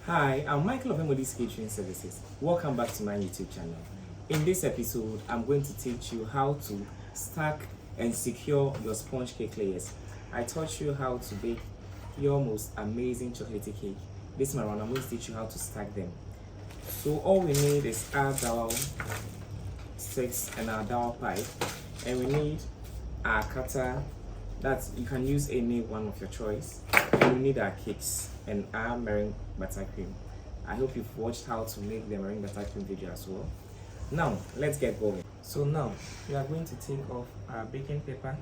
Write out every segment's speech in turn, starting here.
Hi, I'm Michael of M.O.D Catering Services. Welcome back to my YouTube channel. In this episode, I'm going to teach you how to stack and secure your sponge cake layers. I taught you how to bake your most amazing chocolatey cake. This time around, I'm going to teach you how to stack them. So all we need is our dowel sticks and our dowel pipe, and we need our cutter. You can use any one of your choice. And we need our cakes and our meringue buttercream. I hope you've watched how to make the meringue buttercream video as well. Now let's get going. So now we are going to take off our baking paper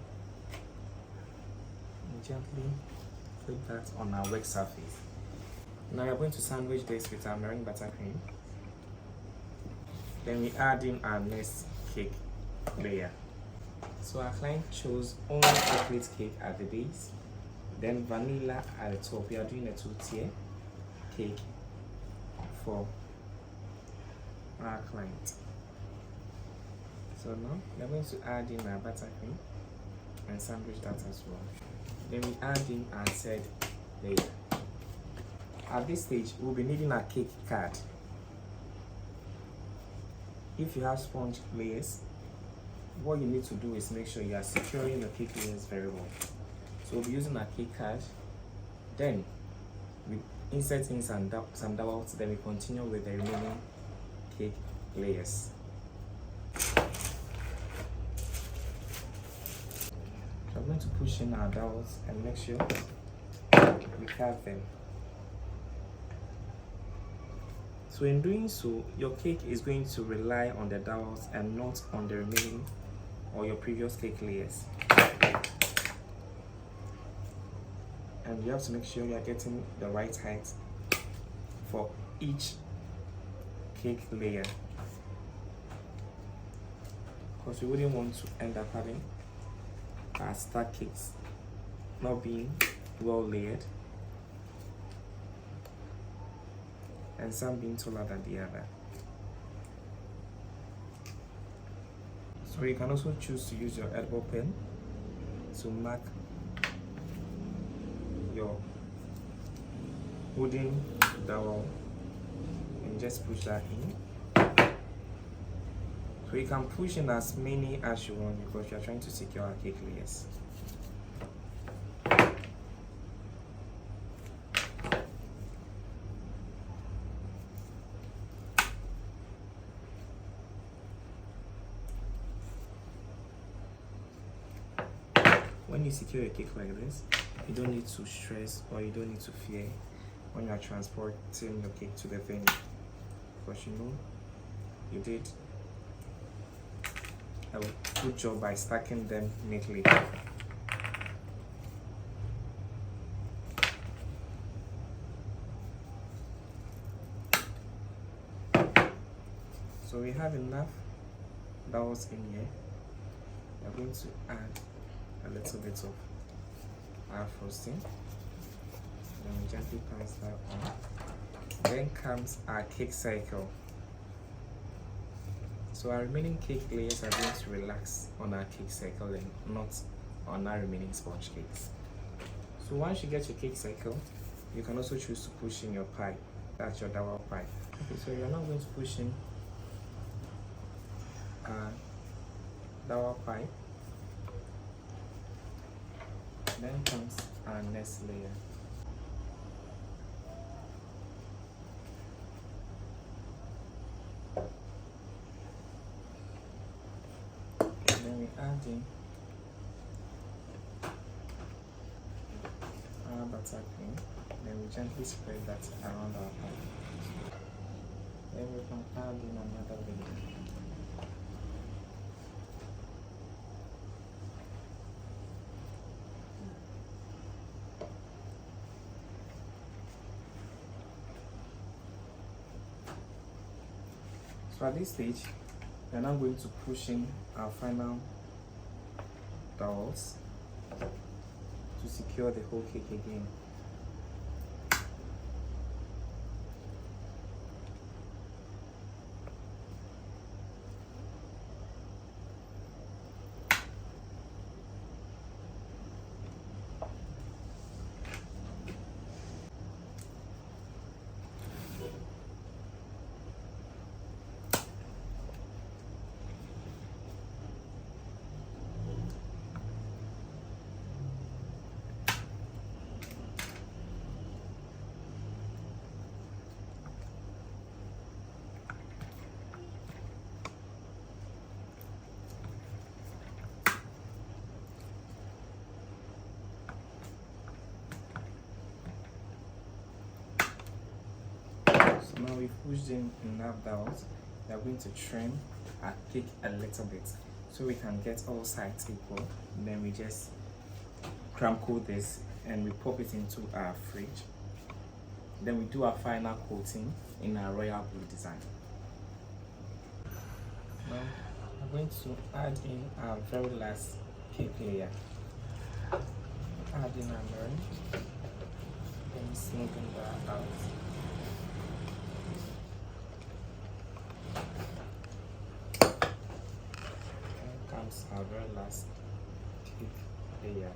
and gently flip that on our work surface. Now we are going to sandwich this with our meringue buttercream. Then we add in our next cake layer. So our client chose only chocolate cake at the base, then vanilla at the top. We are doing a 2-tier cake for our client. So now we are going to add in our buttercream and sandwich that as well. Then we add in our third layer. At this stage, we'll be needing our cake card. If you have sponge layers, what you need to do is make sure you are securing your cake layers very well. So we'll be using our cake card, then we insert in some dowels, then we continue with the remaining cake layers. So I'm going to push in our dowels and make sure we have them. So in doing so, your cake is going to rely on the dowels and not on the remaining or your previous cake layers. And you have to make sure you are getting the right height for each cake layer, because we wouldn't want to end up having our stacked cakes not being well layered and some being taller than the other. So you can also choose to use your elbow pen to mark your wooden dowel and just push that in. So you can push in as many as you want because you are trying to secure our cake layers. When you secure a cake like this, you don't need to stress or you don't need to fear when you are transporting your cake to the venue, because you know you did a good job by stacking them neatly. So we have enough dowels in here. We are going to add a little bit of our frosting, then we gently pass that on. Then comes our cake cycle. So our remaining cake layers are going to relax on our cake cycle and not on our remaining sponge cakes. So once you get your cake cycle, you can also choose to push in your pipe. That's your dowel pipe. Okay, so you're now going to push in our dowel pipe. Then comes our next layer. And then we add in our buttercream. Then we gently spread that around our pipe. Then we can add in another layer. So at this stage, we are now going to push in our final dowels to secure the whole cake again. So now we've pushed in enough out. We are going to trim our cake a little bit so we can get all sides equal. And then we just cram coat this and we pop it into our fridge. Then we do our final coating in our royal blue design. Now I'm going to add in our very last cake layer. Add in our meringue. Then smoothen that out. Here comes our very last cake layer.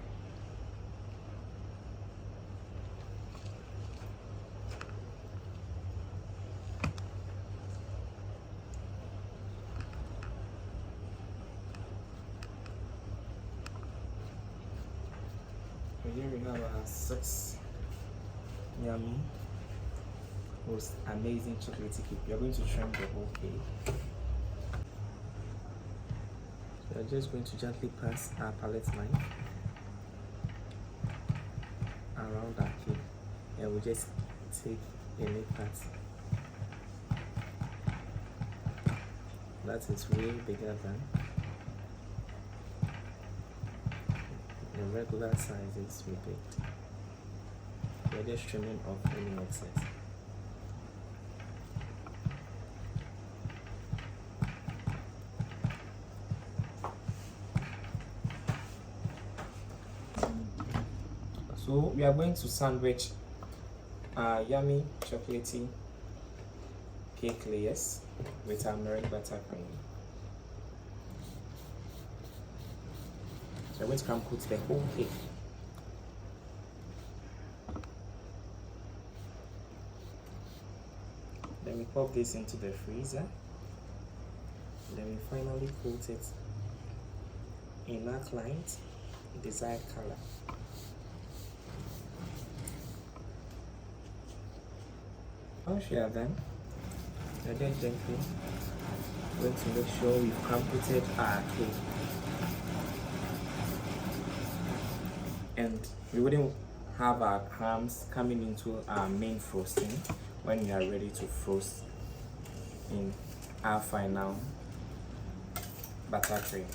So here we have our 6 yummy, most amazing chocolatey cake. We are going to trim the whole cake. We are just going to gently pass our palette knife around our cake, and we just take a neat part that is way bigger than the regular sizes we baked. We're just trimming off any excess. So we are going to sandwich our yummy chocolatey cake layers with our meringue buttercream. So I'm going to come coat the whole cake. Then we pop this into the freezer. Then we finally coat it in our client desired color. Once we are done, we're just gently going to make sure we've completed our cake. And we wouldn't have our crumbs coming into our main frosting when we are ready to frost in our final buttercream.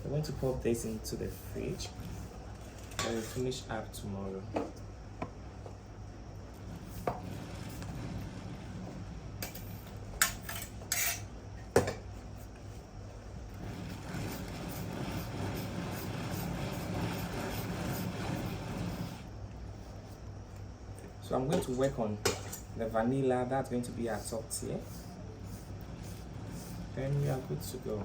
We're going to pop this into the fridge and we'll finish up tomorrow. So I'm going to work on the vanilla. That's going to be our top tier. Then we are good to go.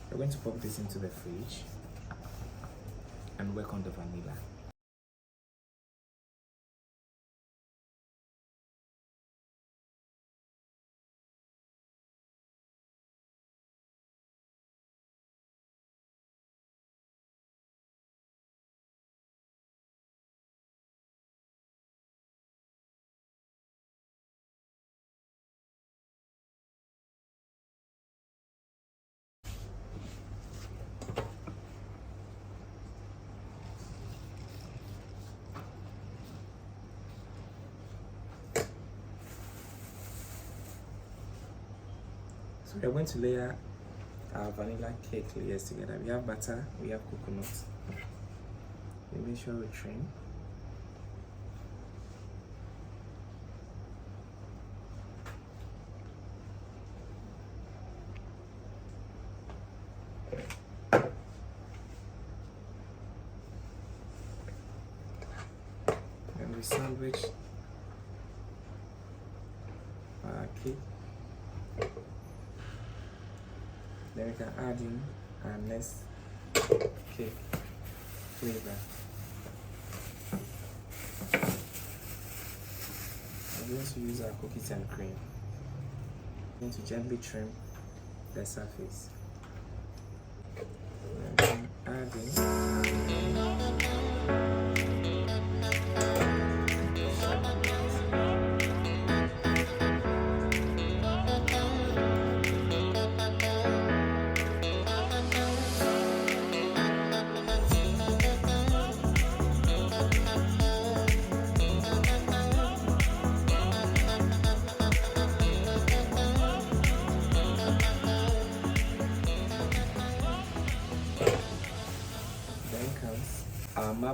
We're going to pop this into the fridge and work on the vanilla. So we're going to layer our vanilla cake layers together. We have butter, we have coconut. We make sure we trim. And we sandwich our cake. Then we can add in our next cake flavor. I'm going to use our cookies and cream. I'm going to gently trim the surface. And add in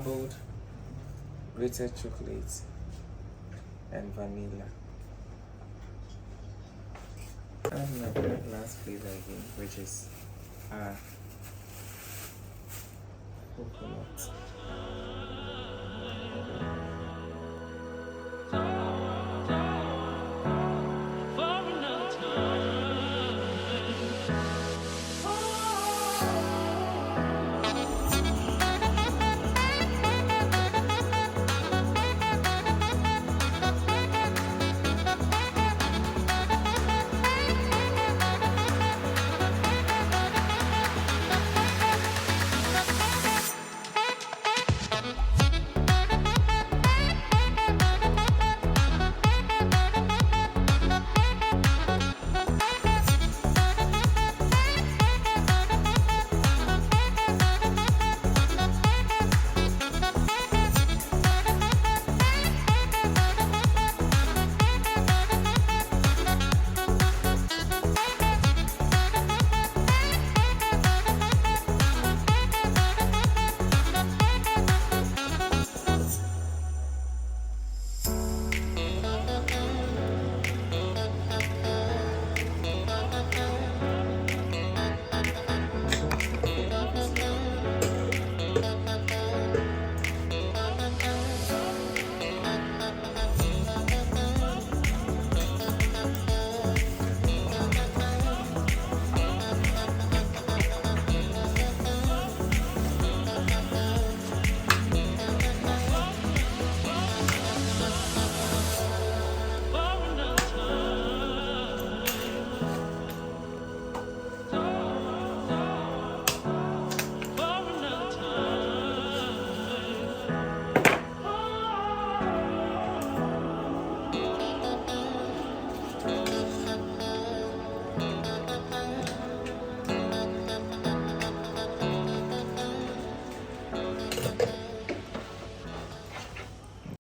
marbled, grated chocolate, and vanilla. And my very last flavor again, which is coconut.